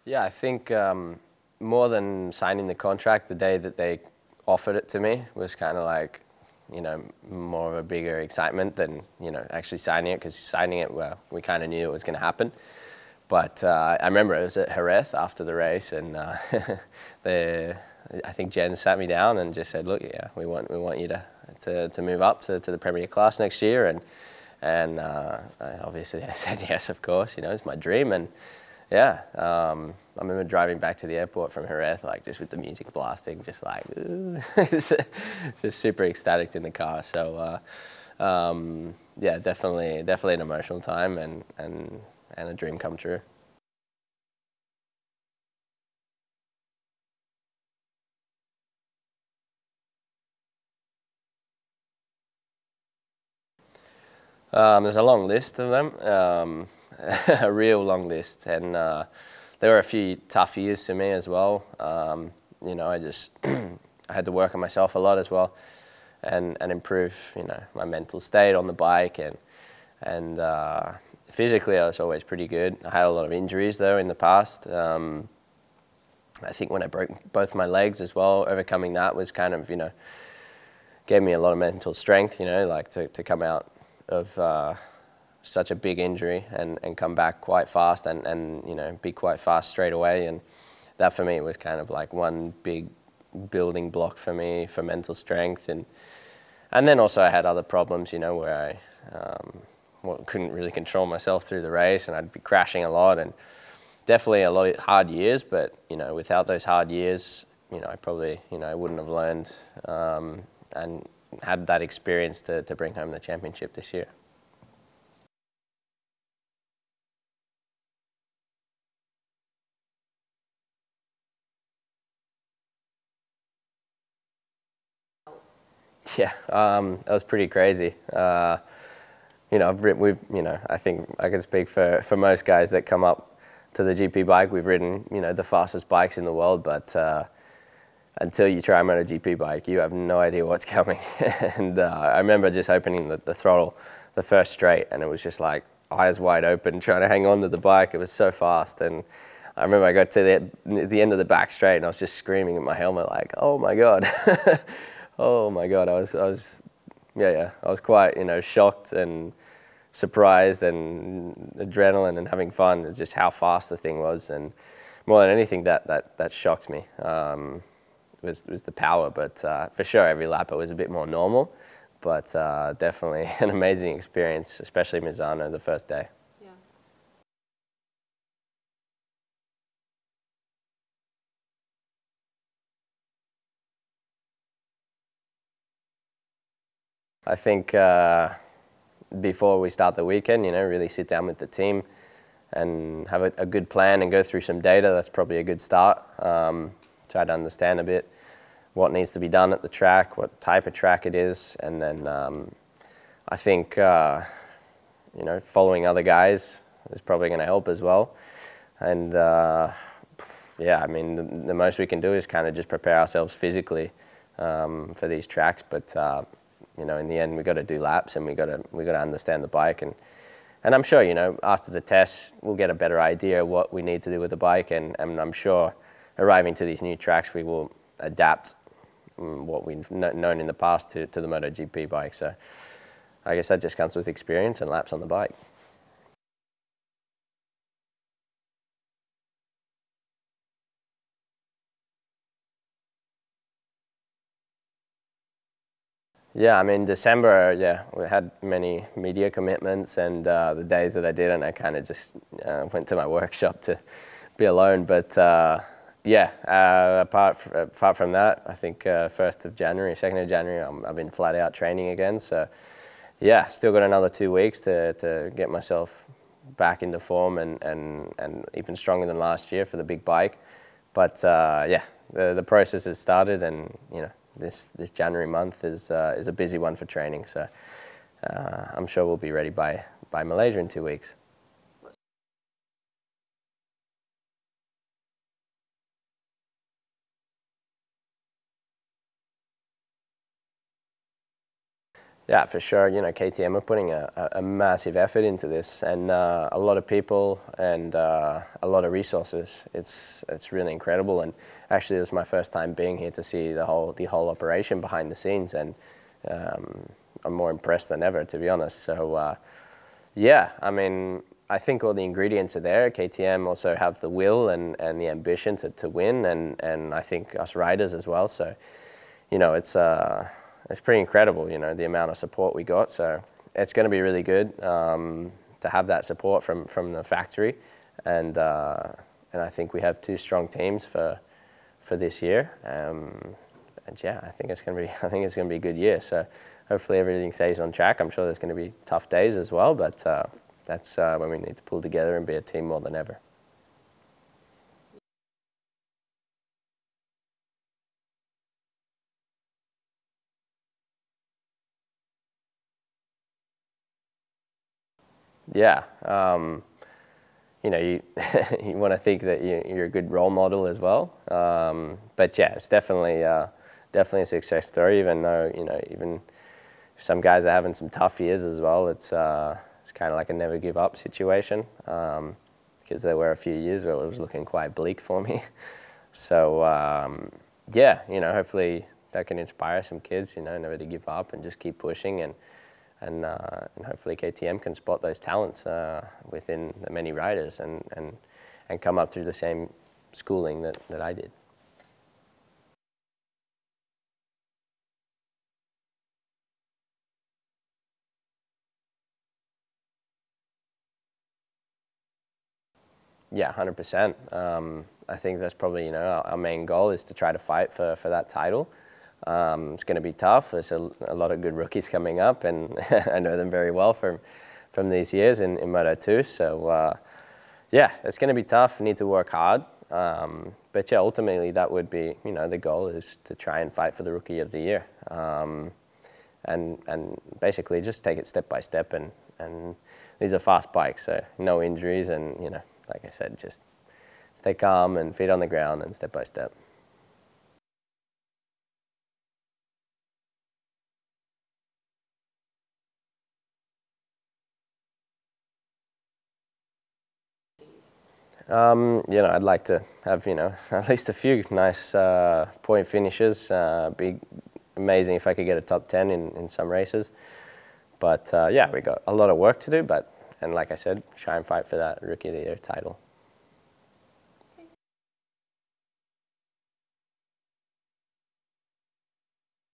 Yeah, I think more than signing the contract, the day that they offered it to me was kind of like, more of a bigger excitement than, actually signing it, because signing it, well, we kind of knew it was going to happen. But I remember it was at Jerez after the race, and I think Jen sat me down and just said, look, yeah, we want you to move up to the Premier class next year, and obviously I said yes, of course, it's my dream. And yeah, I remember driving back to the airport from Jerez, like just with the music blasting, just like just super ecstatic in the car. So yeah, definitely an emotional time, and a dream come true. There's a long list of them, a real long list, and there were a few tough years for me as well. I just I had to work on myself a lot as well, and improve my mental state on the bike, and physically I was always pretty good. I had a lot of injuries though in the past. I think when I broke both my legs as well, overcoming that was kind of gave me a lot of mental strength. Like to come out of such a big injury and come back quite fast, and be quite fast straight away. And that for me was kind of like one big building block for me for mental strength. And then also I had other problems, where I couldn't really control myself through the race, and I'd be crashing a lot, and definitely a lot of hard years. But without those hard years, I probably I wouldn't have learned and had that experience to bring home the championship this year. Yeah, that was pretty crazy. I think I can speak for most guys that come up to the GP bike. We've ridden, the fastest bikes in the world, but until you try a MotoGP bike, you have no idea what's coming. And I remember just opening the throttle, the first straight, and it was just like eyes wide open, trying to hang on to the bike. It was so fast. And I remember I got to the end of the back straight, and I was just screaming at my helmet like, "Oh my God." Oh my God, I was quite, shocked and surprised and adrenaline and having fun. It's just how fast the thing was, and more than anything, that shocked me. Was the power, but for sure every lap it was a bit more normal, but definitely an amazing experience, especially Misano the first day. I think before we start the weekend, really sit down with the team and have a good plan and go through some data. That's probably a good start. Try to understand a bit what needs to be done at the track, what type of track it is, and then I think following other guys is probably going to help as well. And yeah, I mean the most we can do is kind of just prepare ourselves physically for these tracks, but in the end we got to do laps, and we got to understand the bike, and I'm sure after the tests we'll get a better idea of what we need to do with the bike, and I'm sure arriving to these new tracks we will adapt what we've known in the past to the MotoGP bike. So I guess that just comes with experience and laps on the bike. Yeah, I mean December, yeah, we had many media commitments, and the days that I didn't, I kind of just went to my workshop to be alone. But yeah, apart from that, I think 1st of January, 2nd of January, I've been flat out training again. So yeah, still got another 2 weeks to get myself back into form and even stronger than last year for the big bike. But yeah, the process has started, and this January month is a busy one for training. So I'm sure we'll be ready by Malaysia in 2 weeks. Yeah, for sure. You know, KTM are putting a massive effort into this, and a lot of people and a lot of resources. It's really incredible. And actually, it was my first time being here to see the whole operation behind the scenes, and I'm more impressed than ever, to be honest. So yeah, I mean, I think all the ingredients are there. KTM also have the will and the ambition to win, and I think us riders as well. So, you know, it's pretty incredible, you know, the amount of support we got. So it's going to be really good to have that support from the factory, and I think we have two strong teams for this year. And yeah, I think it's going to be a good year. So hopefully everything stays on track. I'm sure there's going to be tough days as well, but that's when we need to pull together and be a team more than ever. Yeah, you know, you you want to think that you're a good role model as well. But yeah, it's definitely definitely a success story. Even though, you know, even some guys are having some tough years as well. It's kind of like a never give up situation, because there were a few years where it was looking quite bleak for me. So yeah, you know, hopefully that can inspire some kids, you know, never to give up and just keep pushing, and hopefully KTM can spot those talents within the many riders and come up through the same schooling that I did. Yeah, 100%. I think that's probably, you know, our main goal is to try to fight for that title. It's going to be tough. There's a lot of good rookies coming up, and I know them very well from these years in Moto2. So yeah, it's going to be tough. We need to work hard. But yeah, ultimately that would be, you know, the goal is to try and fight for the Rookie of the Year. And basically just take it step by step, and these are fast bikes, so no injuries, and, you know, like I said, just stay calm and feet on the ground and step by step. You know, I'd like to have, you know, at least a few nice point finishes. Be amazing if I could get a top 10 in some races. But yeah, we got a lot of work to do, and like I said, try and fight for that Rookie of the Year title.